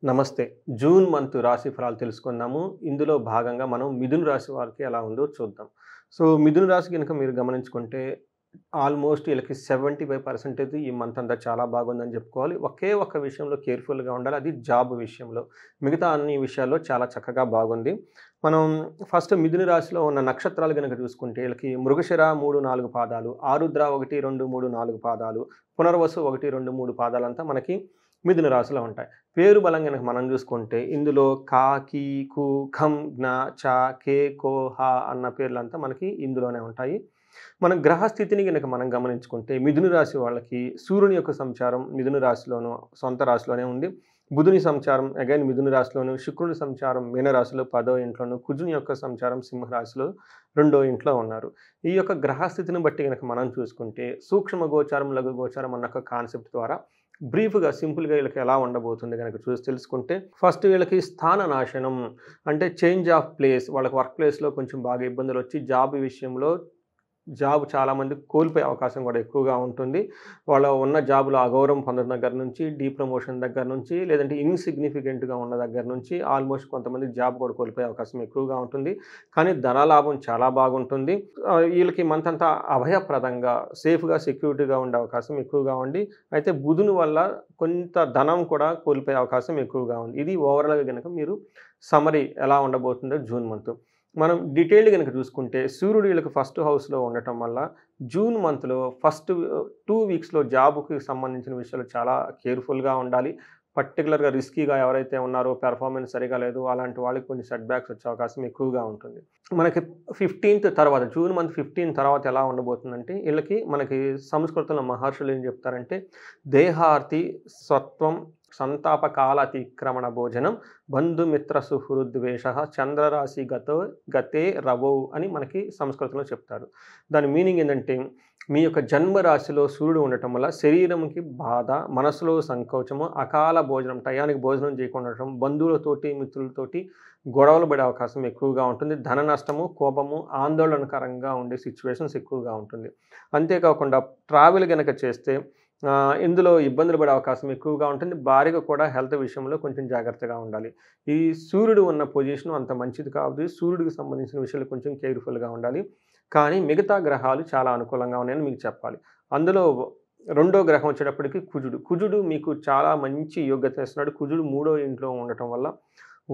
నమస్తే. June month రాశి ఫలాలు తెలుసుకుందాము. ఇందులో భాగంగా మనం మిథున రాశి వారికి ఎలా ఉందో చూద్దాం. సో, మిథున రాశి గనుక మీరు గమనించుకుంటే ఆల్మోస్ట్ ఈళ్ళకి 75% ఈ మంత్ అంతా చాలా బాగుందని చెప్పుకోవాలి. ఒకే ఒక్క విషయంలో కేర్‌ఫుల్‌గా ఉండాలి. అది జాబ్ విషయంలో. మిగతా అన్ని విషయాల్లో చాలా చక్కగా బాగుంది. మనం ఫస్ట్ మిథున రాశిలో ఉన్న నక్షత్రాలు గనుక చూసుకుంటే ఈళ్ళకి మృగశిర 3, 4 పాదాలు, ఆరుద్ర 1, 2, 3, 4 పాదాలు, పునర్వసు 1, 2, 3 పాదాలంతా మనకి మిథున రాశిలో ఉంటాయి. పేరు బలం గనక మనం చూసుకుంటే ఇందులో క, కి, కు, ఖం, జ్ఞ, చ, కే, కో, హ అన్న పేర్లంతా మనకి ఇందులోనే ఉంటాయి. మన గ్రహ స్థితిని గనక మనం గమనించుకుంటే మిథున రాశి వాళ్ళకి సూర్యుని యొక్క సంచారం మిథున రాశిలోను, సొంత రాశిలోనే ఉంది. బుధుని సంచారం అగైన్ మిథున రాశిలోను, శుక్రుని సంచారం మీన రాశిలో 10వ ఇంట్లోను, కుజుని యొక్క సంచారం సింహ రాశిలో 2వ ఇంట్లో ఉన్నారు. ఈ యొక్క గ్రహ స్థితిని బట్టి గనక మనం చూసుకుంటే సూక్ష్మ గోచారం, లఘు గోచారం అన్న ఒక కాన్సెప్ట్ ద్వారా బ్రీఫ్‌గా, సింపుల్‌గా వీళ్ళకి ఎలా ఉండబోతుంది గనక తెలుసుకుంటే, ఫస్ట్ వీళ్ళకి స్థాన నాశనం అంటే చేంజ్ ఆఫ్ ప్లేస్. వాళ్ళకి వర్క్ ప్లేస్‌లో కొంచెం బాగా ఇబ్బందులొచ్చి జాబ్ విషయంలో జాబ్ చాలామందికి కోల్పోయే అవకాశం కూడా ఎక్కువగా ఉంటుంది. వాళ్ళ ఉన్న జాబ్‌లో అగౌరవం పొందడం దగ్గర నుంచి, డీప్రమోషన్ దగ్గర నుంచి, లేదంటే ఇన్‌సిగ్నిఫికెంట్‌గా ఉన్న దగ్గర నుంచి ఆల్మోస్ట్ కొంతమంది జాబ్ కూడా కోల్పోయే అవకాశం ఎక్కువగా ఉంటుంది. కానీ ధనలాభం చాలా బాగుంటుంది. ఈళ్ళకి మంత్ అంతా అభయప్రదంగా, సేఫ్‌గా, సెక్యూరిటీగా ఉండే అవకాశం ఎక్కువగా ఉండి, అయితే బుధుని వల్ల కొంత ధనం కూడా కోల్పోయే అవకాశం ఎక్కువగా ఉంది. ఇది ఓవరాల్‌గా గనక మీరు సమ్మరీ ఎలా ఉండబోతుందో జూన్ మంత్. మనం డీటెయిల్డ్ గనక చూసుకుంటే సూర్యుడు వీళ్ళకి ఫస్ట్ హౌస్‌లో ఉండటం వల్ల జూన్ మంత్‌లో ఫస్ట్ 2 వీక్స్‌లో జాబ్‌కి సంబంధించిన విషయాలు చాలా కేర్‌ఫుల్‌గా ఉండాలి. పర్టిక్యులర్‌గా రిస్కీగా ఎవరైతే ఉన్నారో పెర్ఫార్మెన్స్ సరిగ్గా లేదు అలాంటి వాళ్ళకి కొంచెం సెట్ బ్యాక్స్ వచ్చే అవకాశం ఎక్కువగా ఉంటుంది. మనకి 15థ్ తర్వాత జూన్ మంత్ 15 తర్వాత ఎలా ఉండబోతుందంటే మనకి సంస్కృతంలో మహర్షులు ఏం చెప్తారంటే దేహార్తి సత్వం సంతాపకాల అతిక్రమణ భోజనం బంధుమిత్ర సుహృద్వేష చంద్రరాశి గతే రవౌ అని మనకి సంస్కృతంలో చెప్తారు. దాని మీనింగ్ ఏంటంటే మీ యొక్క జన్మ రాశిలో సూర్యుడు ఉండటం వల్ల శరీరంకి బాధ, మనసులో సంకోచము, అకాల భోజనం టయానికి భోజనం చేయకుండా ఉండటం, బంధువులతోటి, మిత్రులతోటి గొడవలు పడే అవకాశం ఎక్కువగా ఉంటుంది. ధన నష్టము, కోపము, ఆందోళనకరంగా ఉండే సిట్యుయేషన్స్ ఎక్కువగా ఉంటుంది. అంతేకాకుండా ట్రావెల్ గనక చేస్తే ఇందులో ఇబ్బందులు పడే అవకాశం ఎక్కువగా ఉంటుంది. భార్యకు కూడా హెల్త్ విషయంలో కొంచెం జాగ్రత్తగా ఉండాలి. ఈ సూర్యుడు ఉన్న పొజిషన్ అంత మంచిది కాదు. సూర్యుడికి సంబంధించిన విషయాలు కొంచెం కేర్‌ఫుల్‌గా ఉండాలి. కానీ మిగతా గ్రహాలు చాలా అనుకూలంగా ఉన్నాయని మీకు చెప్పాలి. అందులో రెండో గ్రహం వచ్చేటప్పటికి కుజుడు. కుజుడు మీకు చాలా మంచి యోగ్యతనిస్తున్నాడు. కుజుడు మూడో ఇంట్లో ఉండటం వల్ల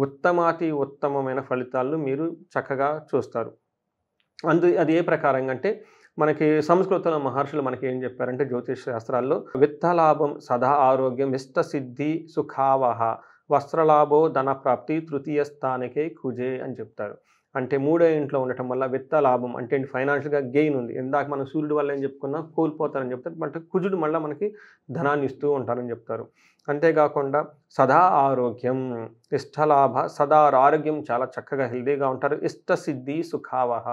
ఉత్తమాతి ఉత్తమమైన ఫలితాలను మీరు చక్కగా చూస్తారు. అది ఏ ప్రకారంగా అంటే మనకి సంస్కృతంలో మహర్షులు మనకేం చెప్పారంటే జ్యోతిష్ శాస్త్రాల్లో విత్తలాభం సదా ఆరోగ్యం ఇష్టసిద్ధి సుఖావహ వస్త్రలాభో ధనప్రాప్తి తృతీయ స్థానికే కుజే అని చెప్తారు. అంటే మూడో ఇంట్లో ఉండటం వల్ల విత్త లాభం అంటే ఫైనాన్షియల్‌గా గెయిన్ ఉంది. ఇందాక మనం సూర్యుడి వల్ల ఏం చెప్పుకున్నాం కోల్పోతారని చెప్తారు. బట్ కుజుడు మళ్ళా మనకి ధనాన్ని ఇస్తూ ఉంటారని చెప్తారు. అంతేకాకుండా సదా ఆరోగ్యం, ఇష్టలాభ సదా ఆరోగ్యం చాలా చక్కగా హెల్తీగా ఉంటారు. ఇష్టసిద్ధి సుఖావహ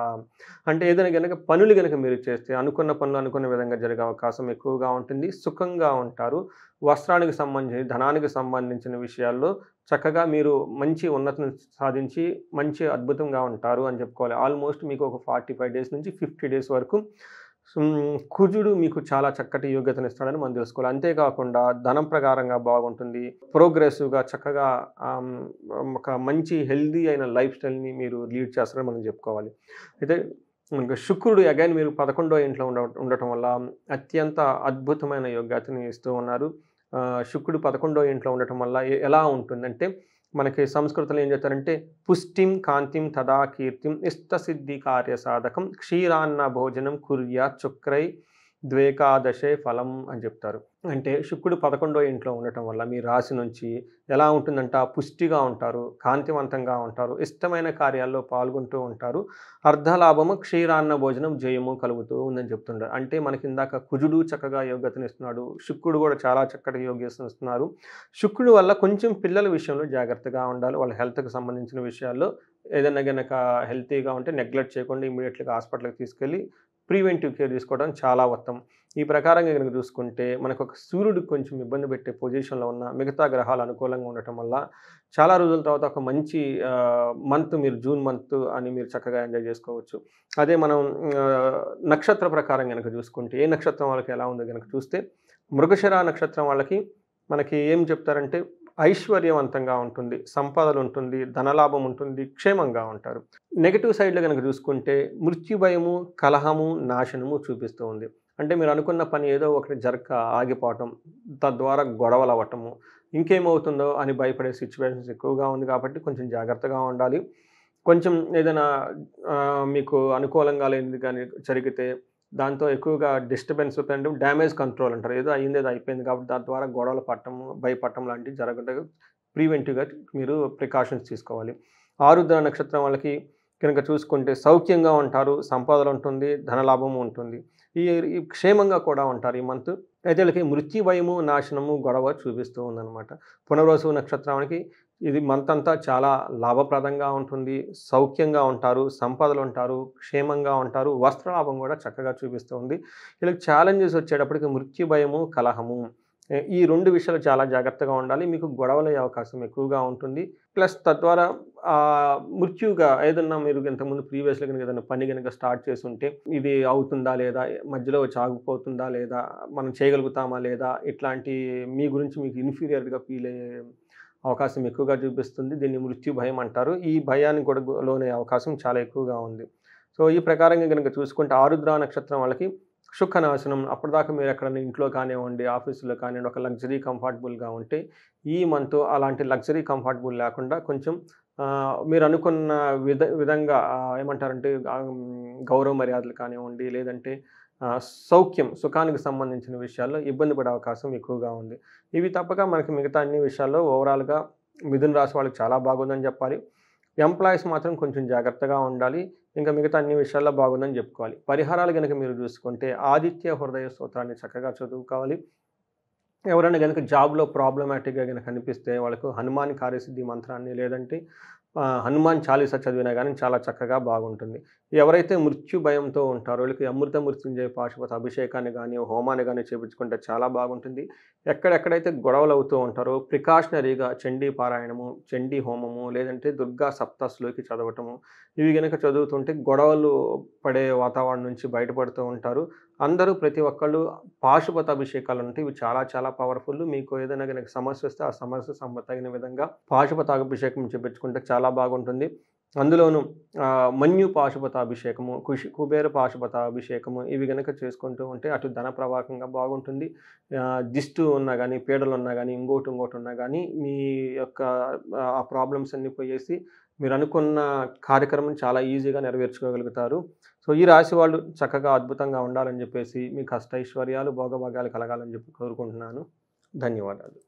అంటే ఏదైనా గనక పనులు గనక మీరు చేస్తే అనుకున్న పనులు అనుకున్న విధంగా జరిగే అవకాశం ఎక్కువగా ఉంటుంది. సుఖంగా ఉంటారు. వస్త్రానికి సంబంధించి, ధనానికి సంబంధించిన విషయాల్లో చక్కగా మీరు మంచి ఉన్నతిని సాధించి మంచి అద్భుతంగా ఉంటారు అని చెప్పుకోవాలి. ఆల్మోస్ట్ మీకు ఒక 45 డేస్ నుంచి 50 డేస్ వరకు కుజుడు మీకు చాలా చక్కటి యోగ్యతనిస్తాడని మనం తెలుసుకోవాలి. అంతేకాకుండా ధనం ప్రకారంగా బాగుంటుంది. ప్రోగ్రెసివ్‌గా చక్కగా ఒక మంచి హెల్తీ అయిన లైఫ్ స్టైల్‌ని మీరు లీడ్ చేస్తారని మనం చెప్పుకోవాలి. అయితే మనకు శుక్రుడు అగైన్ మీరు 11వ ఇంట్లో ఉండటం వల్ల అత్యంత అద్భుతమైన యోగ్యతని ఇస్తూ ఉన్నారు. శుక్రుడు 11వ ఇంట్లో ఉండటం వల్ల ఎలా ఉంటుందంటే మనకి సంస్కృతంలో ఏం చెప్తారంటే పుష్టిం కాంతిం తదా కీర్తిం ఇష్టసిద్ధి కార్యసాధకం క్షీరాన్న భోజనం కుర్యాత్ శుక్రై ద్వేకాదశే ఫలం అని చెప్తారు. అంటే శుక్రుడు 11వ ఇంట్లో ఉండటం వల్ల మీ రాశి నుంచి ఎలా ఉంటుందంటే పుష్టిగా ఉంటారు, కాంతివంతంగా ఉంటారు, ఇష్టమైన కార్యాల్లో పాల్గొంటూ ఉంటారు. అర్ధలాభము క్షీరాన్న భోజనం జయము కలుగుతూ ఉందని చెప్తుంటారు. అంటే మనకి ఇందాక కుజుడు చక్కగా యోగ్యతనిస్తున్నాడు. శుక్రుడు కూడా చాలా చక్కటి యోగ్యతనిస్తున్నారు. శుక్రుడు వల్ల కొంచెం పిల్లల విషయంలో జాగ్రత్తగా ఉండాలి. వాళ్ళ హెల్త్‌కి సంబంధించిన విషయాల్లో ఏదైనా గనక హెల్తీగా ఉంటే నెగ్లెక్ట్ చేయకుండా ఇమ్మీడియేట్‌గా హాస్పిటల్‌కి తీసుకెళ్ళి ప్రివెంటివ్ కేర్ తీసుకోవడం చాలా ఉత్తమం. ఈ ప్రకారంగా గనుక చూసుకుంటే మనకొక సూర్యుడికి కొంచెం ఇబ్బంది పెట్టే పొజిషన్‌లో ఉన్న మిగతా గ్రహాలు అనుకూలంగా ఉండటం వల్ల చాలా రోజుల తర్వాత ఒక మంచి మంత్ మీరు జూన్ మంత్ అని మీరు చక్కగా ఎంజాయ్ చేసుకోవచ్చు. అదే మనం నక్షత్ర ప్రకారం గనక చూసుకుంటే ఏ నక్షత్రం వాళ్ళకి ఎలా ఉందో గనక చూస్తే మృగశిర నక్షత్రం వాళ్ళకి మనకి ఏం చెప్తారంటే ఐశ్వర్యవంతంగా ఉంటుంది, సంపదలుంటుంది, ధనలాభం ఉంటుంది, క్షేమంగా ఉంటారు. నెగెటివ్ సైడ్‌లో గనక చూసుకుంటే మృత్యు భయము, కలహము, నాశనము చూపిస్తూ ఉంది. అంటే మీరు అనుకున్న పని ఏదో ఒకటి జరక్క ఆగిపోవటం, తద్వారా గొడవలవ్వటము, ఇంకేమవుతుందో అని భయపడే సిట్యుయేషన్స్ ఎక్కువగా ఉంది కాబట్టి కొంచెం జాగ్రత్తగా ఉండాలి. కొంచెం ఏదైనా మీకు అనుకూలంగా లేనిది గాని జరిగితే దాంతో ఎక్కువగా డిస్టర్బెన్స్ అంటే డ్యామేజ్ కంట్రోల్ అంటారు. ఏదో అయింది ఏదో అయిపోయింది కాబట్టి దాని ద్వారా గొడవలు పడటము, భయపడటం లాంటివి జరగకుండా ప్రివెంటివ్‌గా మీరు ప్రికాషన్స్ తీసుకోవాలి. ఆరుద్ర నక్షత్రం వాళ్ళకి గనక చూసుకుంటే సౌఖ్యంగా ఉంటారు, సంపదలుంటుంది, ధనలాభం ఉంటుంది. ఈ ఈ క్షేమంగా కూడా ఉంటారు ఈ మంత్. అయితే వీళ్ళకి మృత్యు భయము, నాశనము, గొడవ చూపిస్తూ ఉందనమాట. పునర్వసు నక్షత్రానికి ఇది మంత్ అంతా చాలా లాభప్రదంగా ఉంటుంది. సౌఖ్యంగా ఉంటారు, సంపదలుంటారు, క్షేమంగా ఉంటారు, వస్త్రలాభం గూడా చక్కగా చూపిస్తూ ఉంది. వీళ్ళకి ఛాలెంజెస్ వచ్చేటప్పటికి మృత్యు భయము, కలహము. ఈ 2 విషయాలు చాలా జాగ్రత్తగా ఉండాలి. మీకు గొడవలయ్యే అవకాశం ఎక్కువగా ఉంటుంది. ప్లస్ తద్వారా మృత్యువుగా ఏదన్నా మీరు ఇంతకుముందు ప్రీవియస్‌లో గనుక ఏదైనా పని గనుక స్టార్ట్ చేసుంటే, ఇది అవుతుందా లేదా? మధ్యలో వచ్చి ఆగిపోతుందా లేదా? మనం చేయగలుగుతామా లేదా? ఇట్లాంటి మీ గురించి మీకు ఇన్ఫీరియర్‌గా ఫీల్ అయ్యే అవకాశం ఎక్కువగా చూపిస్తుంది. దీన్ని మృత్యు భయం అంటారు. ఈ భయానికి కూడా లోనయ్యే అవకాశం చాలా ఎక్కువగా ఉంది. సో, ఈ ప్రకారంగా గనుక చూసుకుంటే ఆరుద్ర నక్షత్రం వాళ్ళకి సుఖనాశనం. అప్పటిదాకా మీరు ఎక్కడైనా ఇంట్లో కానివ్వండి, ఆఫీస్‌లో కానివ్వండి, ఒక లగ్జరీ కంఫర్టబుల్‌గా ఉంటే, ఈ మంత్ అలాంటి లగ్జరీ కంఫర్టబుల్ లేకుండా కొంచెం మీరు అనుకున్న విధంగా ఏమంటారంటే గౌరవ మర్యాదలు కానివ్వండి, లేదంటే సౌఖ్యం, సుఖానికి సంబంధించిన విషయాల్లో ఇబ్బంది పడే అవకాశం ఎక్కువగా ఉంది. ఇవి తప్పక మనకి మిగతా అన్ని విషయాల్లో ఓవరాల్‌గా మిథున రాశి వాళ్ళకి చాలా బాగుందని జెప్పాలి. ఎంప్లాయీస్ మాత్రం కొంచెం జాగ్రత్తగా ఉండాలి. ఇంకా మిగతా అన్ని విషయాల్లో బాగుందని జెప్పుకోవాలి. పరిహారాలు గనక మీరు జూసుకుంటే ఆదిత్య హృదయ స్తోత్రాన్ని చక్కగా చదువుకోవాలి. ఎవరైనా గనక జాబ్‌లో ప్రాబ్లమాటిక్‌గా గనక అనిపిస్తే వాళ్ళకు హనుమాన్ కార్యసిద్ధి మంత్రాన్ని లేదంటే హనుమాన్ చాలీసా చదివినా గానీ చాలా చక్కగా బాగుంటుంది. ఎవరైతే మృత్యు భయంతో ఉంటారో వీళ్ళకి అమృత మృత్యుంజయ పాశుపత అభిషేకాన్ని గానీ, హోమాన్ని గానీ చేపించుకుంటే చాలా బాగుంటుంది. ఎక్కడెక్కడైతే గొడవలవుతూ ఉంటారో ప్రికాషనరీగా చండీ పారాయణము, చండీ హోమము లేదంటే దుర్గా సప్తశ్లోకి చదవటము, ఇవి గనక చదువుతుంటే గొడవలు పడే వాతావరణం నుంచి బయటపడుతూ ఉంటారు. అందరూ ప్రతి ఒక్కళ్ళు పాశుపత అభిషేకాలంటే ఇవి చాలా చాలా పవర్‌ఫుల్. మీకు ఏదైనా గనక సమస్యొస్తే ఆ సమస్య తగిన విధంగా పాశుపతాభిషేకం చేపించుకుంటే చాలా బాగుంటుంది. అందులోనూ మన్యు పాశుపతాభిషేకము, కుబేర పాశుపతాభిషేకము ఇవి గనక చేసుకుంటూ ఉంటే అటు ధన ప్రవాహంగా బాగుంటుంది. దిష్టు ఉన్నా గానీ, పీడలున్నా గానీ, ఇంకోటున్నా గానీ మీ యొక్క ఆ ప్రాబ్లమ్స్ అన్నీ పోయేసి మీరనుకున్న కార్యక్రమం చాలా ఈజీగా నెరవేర్చుకోగలుగుతారు. సో, ఈ రాశి వాళ్ళు చక్కగా అద్భుతంగా ఉండాలని జెప్పేసి, మీ కష్టైశ్వర్యాలు, భోగభాగ్యాలు కలగాలని జెప్పి కోరుకుంటున్నాను. ధన్యవాదాలు.